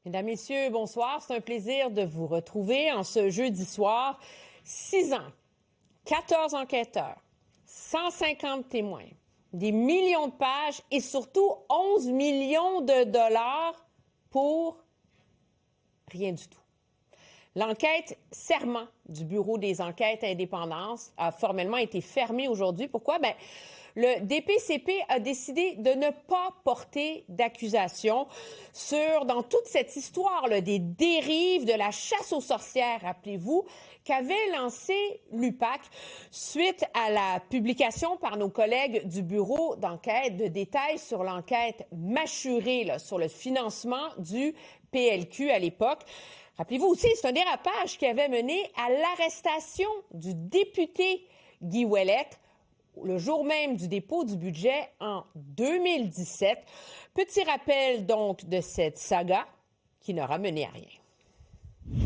Mesdames, Messieurs, bonsoir. C'est un plaisir de vous retrouver en ce jeudi soir. 6 ans, 14 enquêteurs, 150 témoins, des millions de pages et surtout 11 millions de dollars pour rien du tout. L'enquête Serment du Bureau des enquêtes indépendantes a formellement été fermée aujourd'hui. Pourquoi? Bien, le DPCP a décidé de ne pas porter d'accusation dans toute cette histoire là, des dérives de la chasse aux sorcières, rappelez-vous, qu'avait lancé l'UPAC suite à la publication par nos collègues du Bureau d'enquête de détails sur l'enquête mâchurée là, sur le financement du PLQ à l'époque. Rappelez-vous aussi, c'est un dérapage qui avait mené à l'arrestation du député Guy Ouellette le jour même du dépôt du budget en 2017. Petit rappel donc de cette saga qui n'aura mené à rien.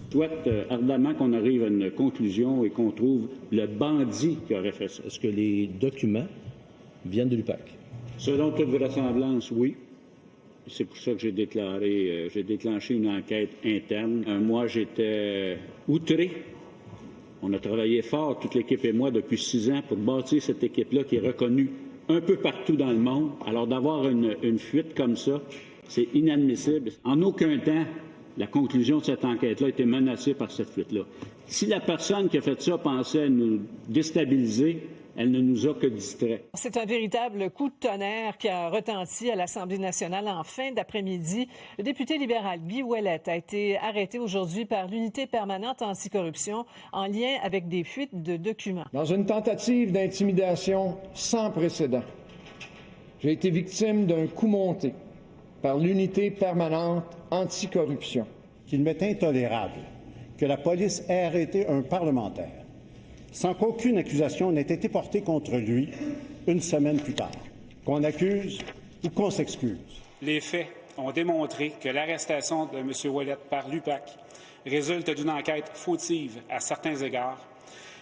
Je souhaite ardemment qu'on arrive à une conclusion et qu'on trouve le bandit qui aurait fait ça. Est-ce que les documents viennent de l'UPAC? Selon toute vraisemblance, oui. C'est pour ça que j'ai déclenché une enquête interne. Moi, j'étais outré. On a travaillé fort, toute l'équipe et moi, depuis 6 ans pour bâtir cette équipe-là qui est reconnue un peu partout dans le monde. Alors, d'avoir une fuite comme ça, c'est inadmissible. En aucun temps, la conclusion de cette enquête-là a été menacée par cette fuite-là. Si la personne qui a fait ça pensait nous déstabiliser, elle ne nous a que distraits. C'est un véritable coup de tonnerre qui a retenti à l'Assemblée nationale en fin d'après-midi. Le député libéral Guy Ouellette a été arrêté aujourd'hui par l'unité permanente anticorruption en lien avec des fuites de documents. Dans une tentative d'intimidation sans précédent, j'ai été victime d'un coup monté par l'unité permanente anticorruption. Qu'il m'est intolérable que la police ait arrêté un parlementaire sans qu'aucune accusation n'ait été portée contre lui une semaine plus tard, qu'on accuse ou qu'on s'excuse. Les faits ont démontré que l'arrestation de M. Ouellette par l'UPAC résulte d'une enquête fautive à certains égards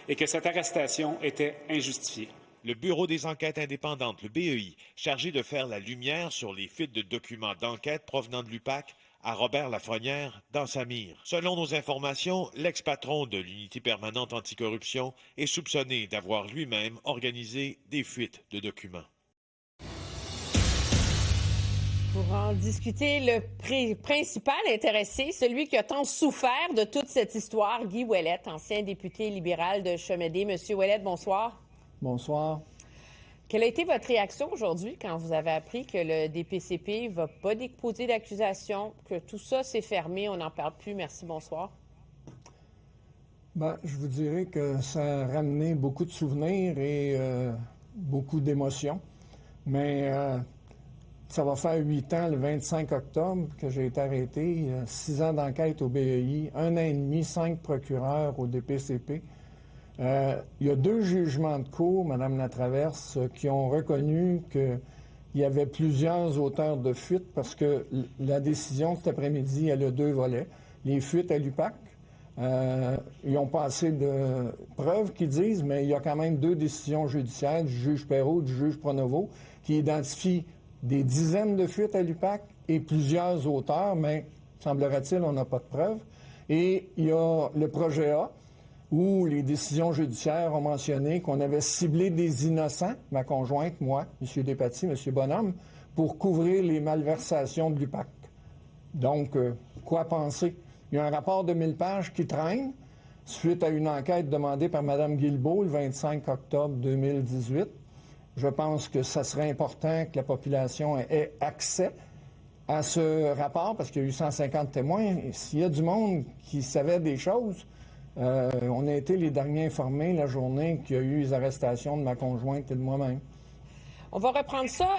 et que cette arrestation était injustifiée. Le Bureau des enquêtes indépendantes, le BEI, chargé de faire la lumière sur les fuites de documents d'enquête provenant de l'UPAC, à Robert Lafrenière dans sa mire. Selon nos informations, l'ex-patron de l'unité permanente anticorruption est soupçonné d'avoir lui-même organisé des fuites de documents. Pour en discuter, le principal intéressé, celui qui a tant souffert de toute cette histoire, Guy Ouellette, ancien député libéral de Chemédé. Monsieur Ouellette, bonsoir. Bonsoir. Quelle a été votre réaction aujourd'hui quand vous avez appris que le DPCP ne va pas déposer d'accusation, que tout ça s'est fermé, on n'en parle plus? Merci, bonsoir. Bien, je vous dirais que ça a ramené beaucoup de souvenirs et beaucoup d'émotions. Mais ça va faire 8 ans, le 25 octobre, que j'ai été arrêté. 6 ans d'enquête au BEI, 1 an et demi, 5 procureurs au DPCP. Il y a 2 jugements de cour, Mme Latraverse, qui ont reconnu qu'il y avait plusieurs auteurs de fuites parce que la décision cet après-midi, elle a 2 volets. Les fuites à l'UPAC, ils ont pas assez de preuves qui disent, mais il y a quand même 2 décisions judiciaires du juge Perrault, du juge Pronovo, qui identifient des dizaines de fuites à l'UPAC et plusieurs auteurs, mais semblerait-il, on n'a pas de preuves. Et il y a le projet A, où les décisions judiciaires ont mentionné qu'on avait ciblé des innocents, ma conjointe, moi, M. Despatie, M. Bonhomme, pour couvrir les malversations de l'UPAC. Donc, quoi penser? Il y a un rapport de 1000 pages qui traîne suite à une enquête demandée par Mme Guilbeault le 25 octobre 2018. Je pense que ça serait important que la population ait accès à ce rapport parce qu'il y a eu 150 témoins. Et s'il y a du monde qui savait des choses, on a été les derniers informés la journée qu'il y a eu les arrestations de ma conjointe et de moi-même. On va reprendre ça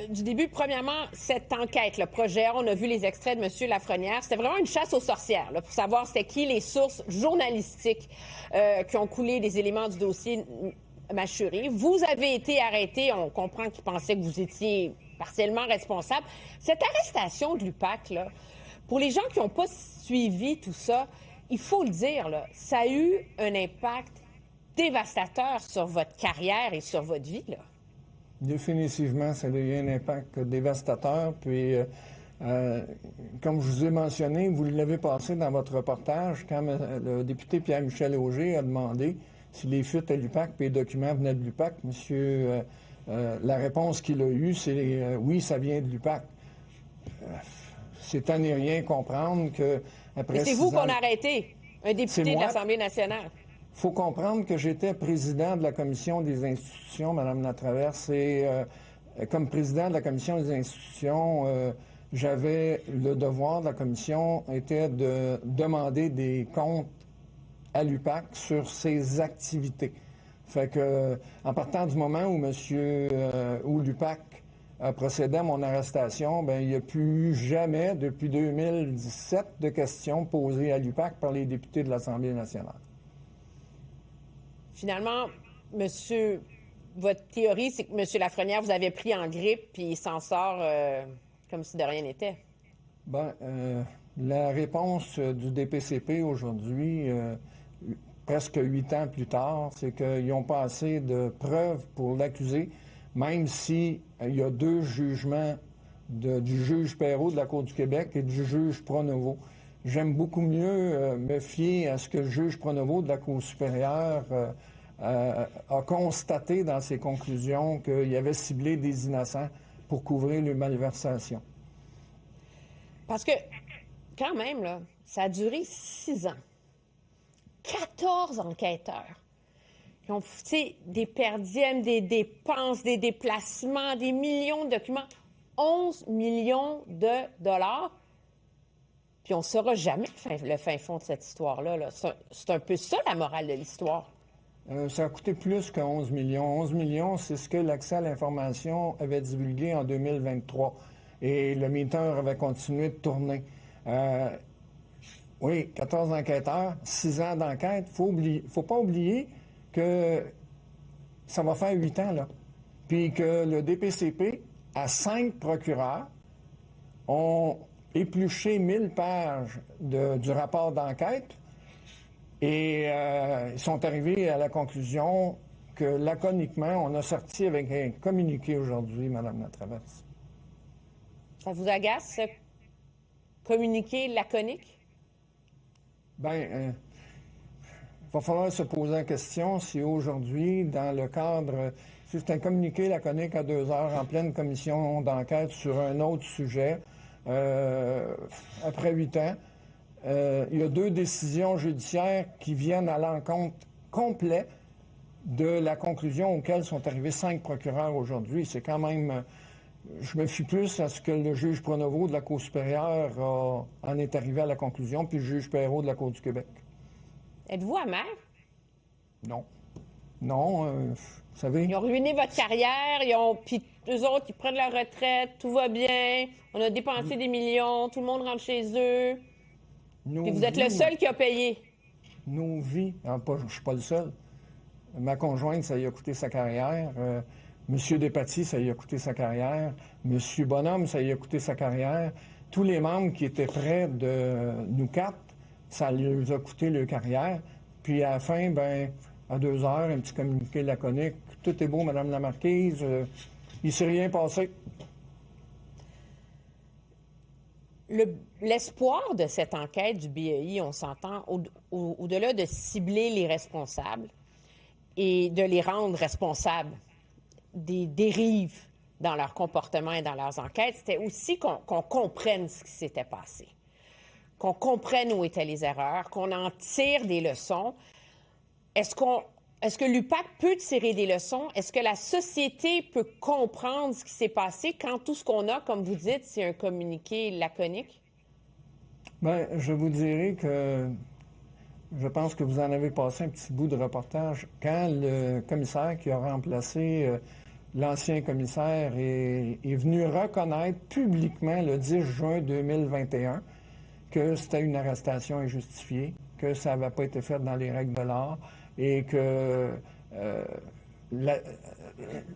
du début. Premièrement, cette enquête, le projet, on a vu les extraits de M. Lafrenière. C'était vraiment une chasse aux sorcières là, pour savoir c'était qui les sources journalistiques qui ont coulé des éléments du dossier mâchuré. Vous avez été arrêté. On comprend qu'ils pensaient que vous étiez partiellement responsable. Cette arrestation de l'UPAC, là, pour les gens qui n'ont pas suivi tout ça, il faut le dire, là, ça a eu un impact dévastateur sur votre carrière et sur votre vie, là. Définitivement, ça a eu un impact dévastateur. Puis Comme je vous ai mentionné, vous l'avez passé dans votre reportage, quand le député Pierre-Michel Auger a demandé si les fuites à l'UPAC et les documents venaient de l'UPAC. Monsieur, la réponse qu'il a eue, c'est oui, ça vient de l'UPAC. C'est à n'y rien comprendre que après. Et c'est vous qu'on a arrêté, un député de l'Assemblée nationale. Il faut comprendre que j'étais président de la Commission des institutions, Mme Latraverse, et comme président de la Commission des institutions, j'avais le devoir de la Commission était de demander des comptes à l'UPAC sur ses activités. Fait que, en partant du moment où l'UPAC a procédé à mon arrestation, bien, il n'y a plus jamais, depuis 2017, de questions posées à l'UPAC par les députés de l'Assemblée nationale. Finalement, monsieur, votre théorie, c'est que M. Lafrenière vous avez pris en grippe puis il s'en sort comme si de rien n'était. Bien, la réponse du DPCP aujourd'hui, presque 8 ans plus tard, c'est qu'ils ont pas assez de preuves pour l'accuser, même s'il y a 2 jugements du juge Perrault de la Cour du Québec et du juge Pronovo. J'aime beaucoup mieux me fier à ce que le juge Pronovo de la Cour supérieure a constaté dans ses conclusions qu'il avait ciblé des innocents pour couvrir les malversations. Parce que, quand même, là, ça a duré 6 ans. 14 enquêteurs qui ont fait des perdièmes, des dépenses, des déplacements, des millions de documents. 11 millions de dollars. Puis on ne saura jamais le fin fond de cette histoire-là. Là. C'est un peu ça, la morale de l'histoire. Ça a coûté plus que 11 millions. 11 millions, c'est ce que l'Accès à l'information avait divulgué en 2023. Et le meter avait continué de tourner. Oui, 14 enquêteurs, 6 ans d'enquête. Faut pas oublier que ça va faire 8 ans, là. Puis que le DPCP, à 5 procureurs, ont épluché 1000 pages du rapport d'enquête et ils sont arrivés à la conclusion que laconiquement, on a sorti avec un communiqué aujourd'hui, Mme Latraverse. Ça vous agace, ce communiqué laconique? Bien, il va falloir se poser la question si aujourd'hui, dans le cadre... Si c'est un communiqué laconique à 2 heures en pleine commission d'enquête sur un autre sujet, après 8 ans, il y a 2 décisions judiciaires qui viennent à l'encontre complet de la conclusion auquel sont arrivés 5 procureurs aujourd'hui. C'est quand même... Je me fie plus à ce que le juge Pronovo de la Cour supérieure en est arrivé à la conclusion, puis le juge Perrault de la Cour du Québec. Êtes-vous amer? Non. Non, vous savez... Ils ont ruiné votre carrière, puis eux autres, ils prennent leur retraite, tout va bien, on a dépensé des millions, tout le monde rentre chez eux. Puis vous êtes le seul qui a payé. Nos vies, je ne suis pas le seul. Ma conjointe, ça lui a coûté sa carrière. Monsieur Despatie, ça lui a coûté sa carrière. Monsieur Bonhomme, ça lui a coûté sa carrière. Tous les membres qui étaient près de nous 4, ça lui a coûté leur carrière. Puis à la fin, ben, à 2 heures, un petit communiqué laconique. Tout est beau, Madame la Marquise. Il ne s'est rien passé. L'espoir de cette enquête du BEI, on s'entend, au-delà de cibler les responsables et de les rendre responsables des dérives dans leur comportement et dans leurs enquêtes, c'était aussi qu'on comprenne ce qui s'était passé, qu'on comprenne où étaient les erreurs, qu'on en tire des leçons. Est-ce que l'UPAC peut tirer des leçons? Est-ce que la société peut comprendre ce qui s'est passé quand tout ce qu'on a, comme vous dites, c'est un communiqué laconique? Bien, je vous dirais que je pense que vous en avez passé un petit bout de reportage. Quand le commissaire qui a remplacé l'ancien commissaire est venu reconnaître publiquement le 10 juin 2021 que c'était une arrestation injustifiée, que ça n'avait pas été fait dans les règles de l'art et que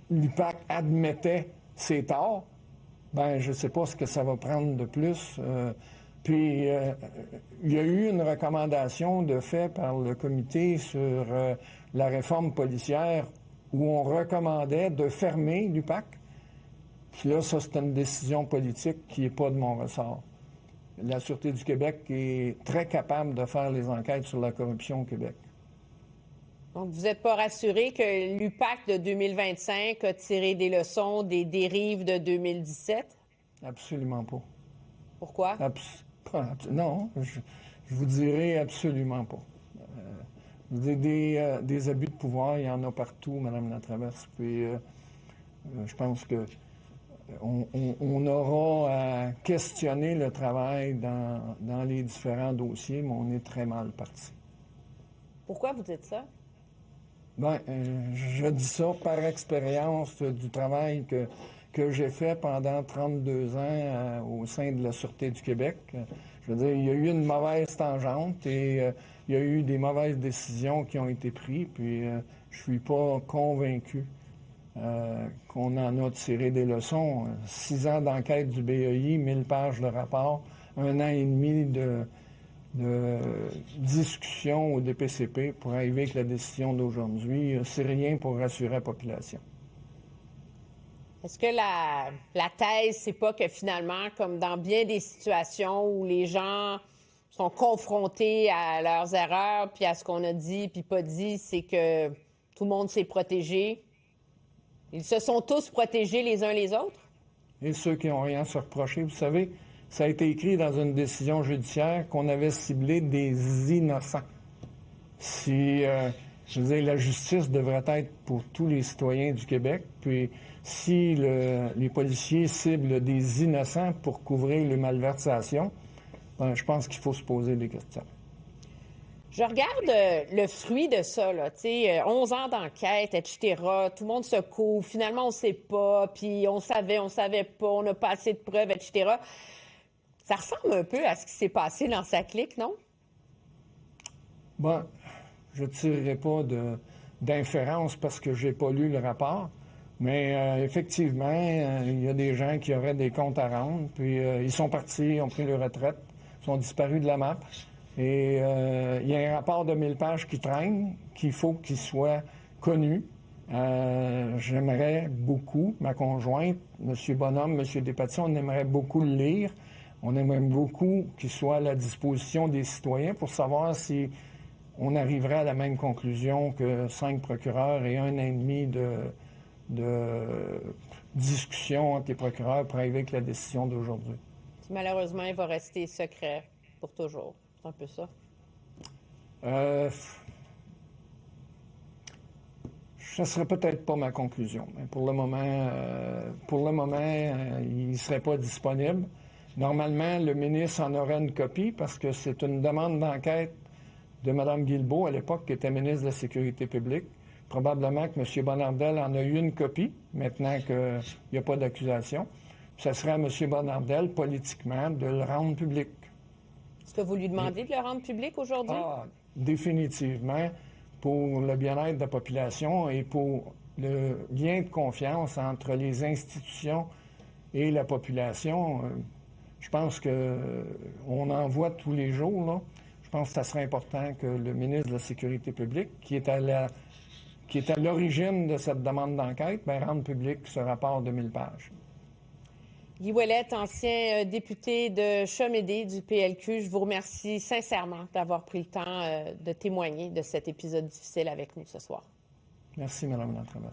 l'UPAC admettait ses torts, ben je ne sais pas ce que ça va prendre de plus. Puis, il y a eu une recommandation de fait par le comité sur la réforme policière où on recommandait de fermer l'UPAC. Puis là, ça, c'est une décision politique qui n'est pas de mon ressort. La Sûreté du Québec est très capable de faire les enquêtes sur la corruption au Québec. Donc, vous n'êtes pas rassuré que l'UPAC de 2025 a tiré des leçons des dérives de 2017? Absolument pas. Pourquoi? Non, je vous dirais absolument pas. Des abus de pouvoir, il y en a partout, Mme Latraverse. Puis je pense que on aura à questionner le travail dans les différents dossiers, mais on est très mal parti. Pourquoi vous dites ça? Bien, je dis ça par expérience du travail que j'ai fait pendant 32 ans au sein de la Sûreté du Québec. Je veux dire, il y a eu une mauvaise tangente et il y a eu des mauvaises décisions qui ont été prises, puis je suis pas convaincu qu'on en a tiré des leçons. 6 ans d'enquête du BEI, 1000 pages de rapport, 1 an et demi de discussion au DPCP pour arriver avec la décision d'aujourd'hui. C'est rien pour rassurer la population. Est-ce que la thèse, c'est pas que finalement, comme dans bien des situations où les gens sont confrontés à leurs erreurs, puis à ce qu'on a dit, puis pas dit, c'est que tout le monde s'est protégé? Ils se sont tous protégés les uns les autres? Et ceux qui n'ont rien à se reprocher, vous savez, ça a été écrit dans une décision judiciaire qu'on avait ciblé des innocents. Je veux dire, la justice devrait être pour tous les citoyens du Québec, puis si les policiers ciblent des innocents pour couvrir les malversations, ben, je pense qu'il faut se poser des questions. Je regarde le fruit de ça, là, tu sais, 11 ans d'enquête, etc., tout le monde se couvre, finalement, on ne sait pas, puis on savait pas, on n'a pas assez de preuves, etc. Ça ressemble un peu à ce qui s'est passé dans sa clique, non? Bon, je ne tirerai pas d'inférence parce que je n'ai pas lu le rapport, mais effectivement, il y a des gens qui auraient des comptes à rendre, puis ils sont partis, ont pris leur retraite, sont disparus de la map. Et il y a un rapport de 1000 pages qui traîne, qu'il faut qu'il soit connu. J'aimerais beaucoup, ma conjointe, M. Bonhomme, M. Despatie, on aimerait beaucoup le lire. On aimerait beaucoup qu'il soit à la disposition des citoyens pour savoir si on arriverait à la même conclusion que 5 procureurs et 1 an et demi de discussion entre les procureurs pour arriver avec la décision d'aujourd'hui. Malheureusement, il va rester secret pour toujours. C'est un peu ça. Ce ne serait peut-être pas ma conclusion, mais pour le moment, il ne serait pas disponible. Normalement, le ministre en aurait une copie parce que c'est une demande d'enquête de Mme Guilbeault, à l'époque, qui était ministre de la Sécurité publique. Probablement que M. Bonnardel en a eu une copie, maintenant qu'il n'y a pas d'accusation. Ça serait à M. Bonnardel, politiquement, de le rendre public. Est-ce que vous lui demandez de le rendre public aujourd'hui? Ah, définitivement, pour le bien-être de la population et pour le lien de confiance entre les institutions et la population. Je pense qu'on en voit tous les jours, là. Je pense que ça serait important que le ministre de la Sécurité publique, qui est à l'origine de cette demande d'enquête, rende public ce rapport de 1000 pages. Guy Ouellette, ancien député de Chamédé du PLQ, je vous remercie sincèrement d'avoir pris le temps de témoigner de cet épisode difficile avec nous ce soir. Merci, Mme Latraverse.